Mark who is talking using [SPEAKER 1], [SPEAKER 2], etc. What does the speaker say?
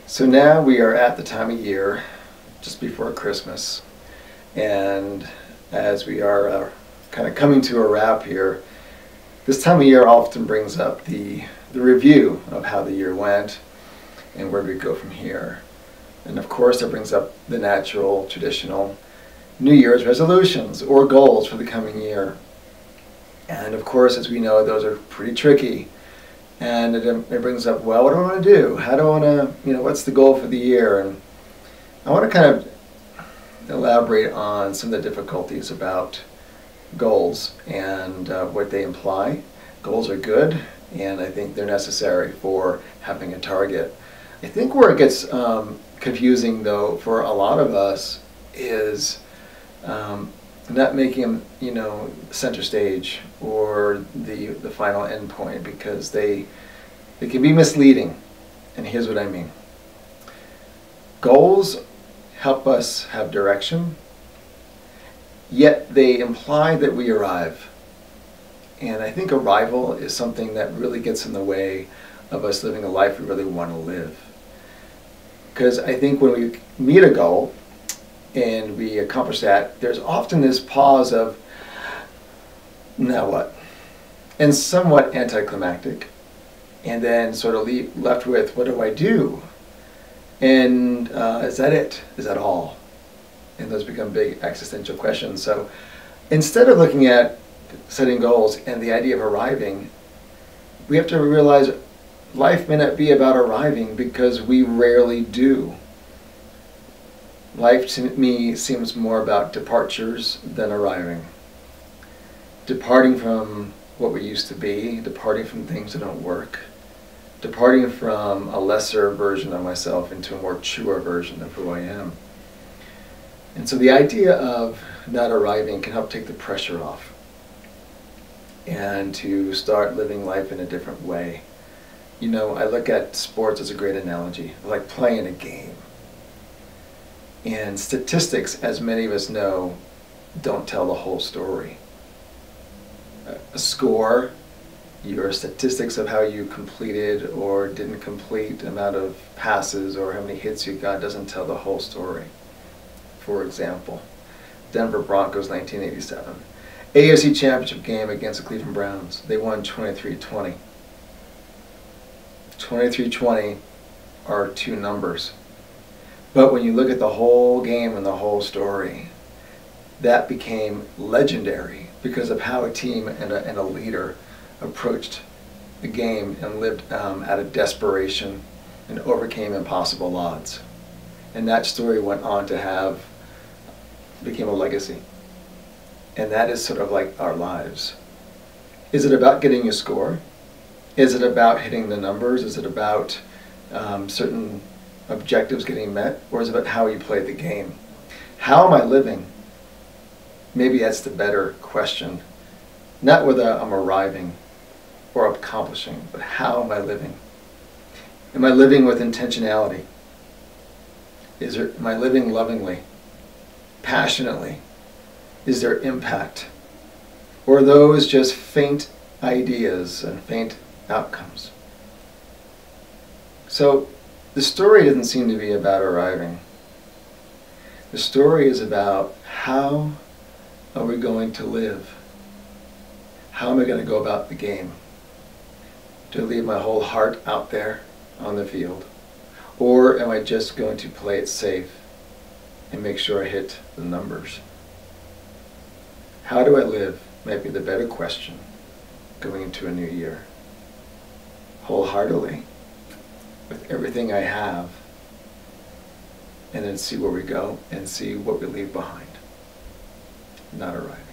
[SPEAKER 1] So now we are at the time of year just before Christmas, and as we are kind of coming to a wrap here, this time of year often brings up the review of how the year went and where do we go from here. And of course it brings up the natural, traditional New Year's resolutions or goals for the coming year. And of course, as we know, those are pretty tricky. And it brings up, well, what do I want to do? How do I want to, what's the goal for the year? And I want to kind of elaborate on some of the difficulties about goals and what they imply. Goals are good, and I think they're necessary for having a target. I think where it gets confusing, though, for a lot of us is not making them, center stage or the final end point, because they can be misleading. And here's what I mean. Goals help us have direction, yet they imply that we arrive. And I think arrival is something that really gets in the way of us living a life we really want to live. Because I think when we meet a goal and we accomplish that, there's often this pause of, now what? And somewhat anticlimactic. And then sort of left with, what do I do? And is that it? Is that all? And those become big existential questions. So instead of looking at setting goals and the idea of arriving, we have to realize life may not be about arriving, because we rarely do. Life to me seems more about departures than arriving. Departing from what we used to be, departing from things that don't work, departing from a lesser version of myself into a more truer version of who I am. And so the idea of not arriving can help take the pressure off and to start living life in a different way. I look at sports as a great analogy, like playing a game. And statistics, as many of us know, don't tell the whole story. A score, your statistics of how you completed or didn't complete, amount of passes or how many hits you got, doesn't tell the whole story. For example, Denver Broncos 1987. AFC Championship game against the Cleveland Browns. They won 23-20. 23-20 are two numbers. But when you look at the whole game and the whole story, that became legendary because of how a team and a leader approached the game and lived out of desperation and overcame impossible odds. And that story went on to became a legacy. And that is sort of like our lives. Is it about getting a score? Is it about hitting the numbers? Is it about certain objectives getting met? Or is it about how you play the game? How am I living? Maybe that's the better question. Not whether I'm arriving or accomplishing, but how am I living? Am I living with intentionality? Am I living lovingly, passionately? Is there impact? Or are those just faint ideas and faint outcomes? So the story doesn't seem to be about arriving. The story is about how are we going to live? How am I going to go about the game? Do I leave my whole heart out there on the field? Or am I just going to play it safe and make sure I hit the numbers? How do I live might be the better question going into a new year. Wholeheartedly, with everything I have, and then see where we go and see what we leave behind. Not arrive.